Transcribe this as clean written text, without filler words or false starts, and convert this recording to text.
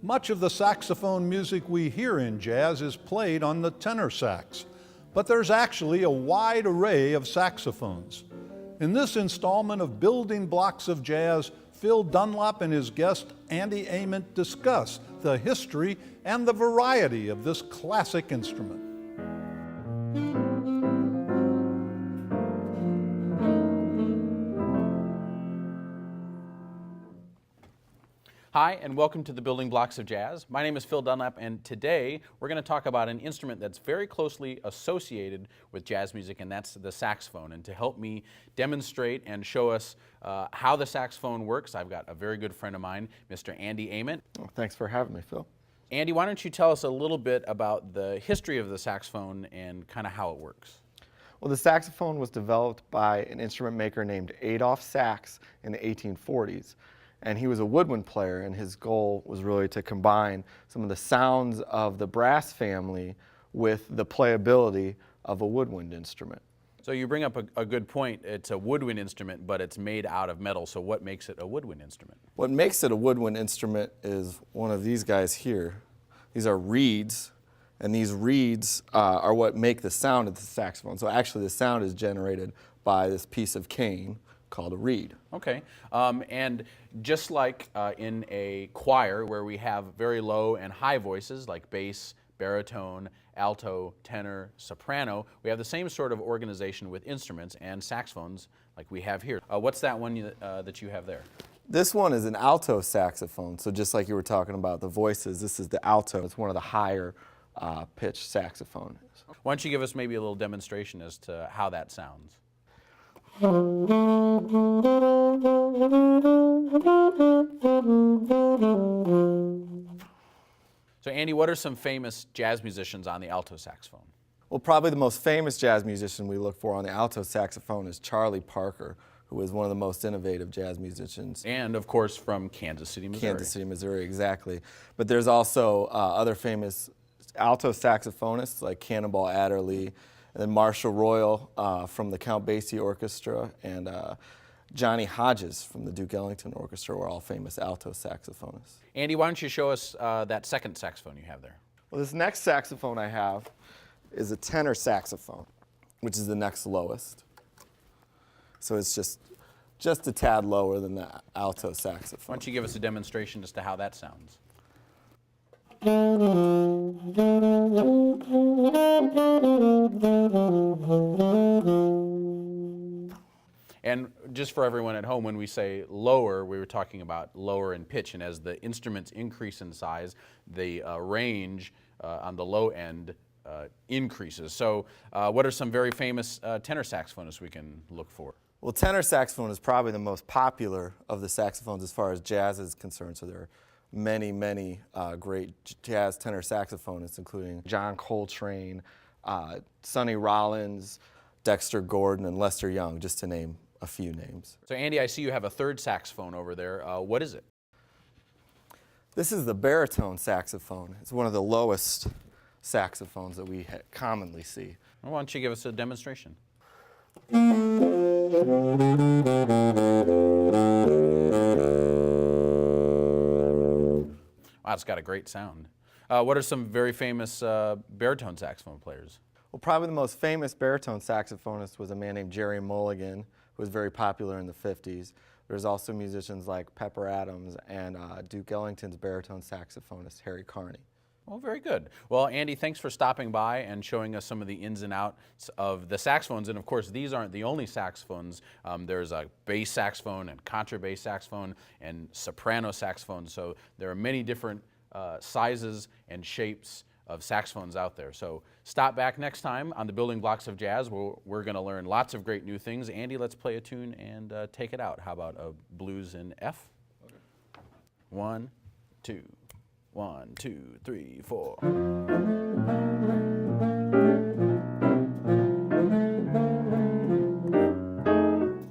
Much of the saxophone music we hear in jazz is played on the tenor sax, but there's actually a wide array of saxophones. In this installment of Building Blocks of Jazz, Phil Dunlap and his guest Andy Ament discuss the history and the variety of this classic instrument. Hi, and welcome to the Building Blocks of Jazz. My name is Phil Dunlap, and today we're going to talk about an instrument that's very closely associated with jazz music, and that's the saxophone. And to help me demonstrate and show us how the saxophone works, I've got a very good friend of mine, Mr. Andy Ament. Well, thanks for having me, Phil. Andy, why don't you tell us a little bit about the history of the saxophone and kind of how it works? Well, the saxophone was developed by an instrument maker named Adolph Sax in the 1840s. And he was a woodwind player, and his goal was really to combine some of the sounds of the brass family with the playability of a woodwind instrument. So you bring up a good point. It's a woodwind instrument, but it's made out of metal. So what makes it a woodwind instrument? What makes it a woodwind instrument is one of these guys here. These are reeds, and these reeds are what make the sound of the saxophone. So actually the sound is generated by this piece of cane called a reed. Okay, and just like in a choir where we have very low and high voices like bass, baritone, alto, tenor, soprano, we have the same sort of organization with instruments and saxophones like we have here. What's that one that you have there? This one is an alto saxophone, so just like you were talking about the voices, this is the alto. It's one of the higher pitched saxophones. Why don't you give us maybe a little demonstration as to how that sounds? So Andy, what are some famous jazz musicians on the alto saxophone? Well, probably the most famous jazz musician we look for on the alto saxophone is Charlie Parker, who is one of the most innovative jazz musicians. And of course from Kansas City, Missouri. Kansas City, Missouri, exactly. But there's also other famous alto saxophonists like Cannonball Adderley, and then Marshall Royal from the Count Basie Orchestra, and Johnny Hodges from the Duke Ellington Orchestra were all famous alto saxophonists. Andy, why don't you show us that second saxophone you have there? Well, this next saxophone I have is a tenor saxophone, which is the next lowest. So it's just a tad lower than the alto saxophone. Why don't you give us a demonstration as to how that sounds? And just for everyone at home, when we say lower, we were talking about lower in pitch, and as the instruments increase in size, the range on the low end increases. So what are some very famous tenor saxophonists we can look for? Well, tenor saxophone is probably the most popular of the saxophones as far as jazz is concerned, so there are many great jazz tenor saxophonists, including John Coltrane, Sonny Rollins, Dexter Gordon, and Lester Young, just to name a few names. So Andy, I see you have a third saxophone over there. What is it? This is the baritone saxophone. It's one of the lowest saxophones that we commonly see. Well, why don't you give us a demonstration? Wow, it's got a great sound. What are some very famous baritone saxophone players? Well, probably the most famous baritone saxophonist was a man named Jerry Mulligan, who was very popular in the 50s. There's also musicians like Pepper Adams and Duke Ellington's baritone saxophonist, Harry Carney. Well, very good. Well, Andy, thanks for stopping by and showing us some of the ins and outs of the saxophones. And of course, these aren't the only saxophones. There's a bass saxophone and contrabass saxophone and soprano saxophone. So there are many different sizes and shapes of saxophones out there. So stop back next time on the Building Blocks of Jazz. We're going to learn lots of great new things. Andy, let's play a tune and take it out. How about a blues in F? Okay. 1, 2. 1, 2, 3, 4.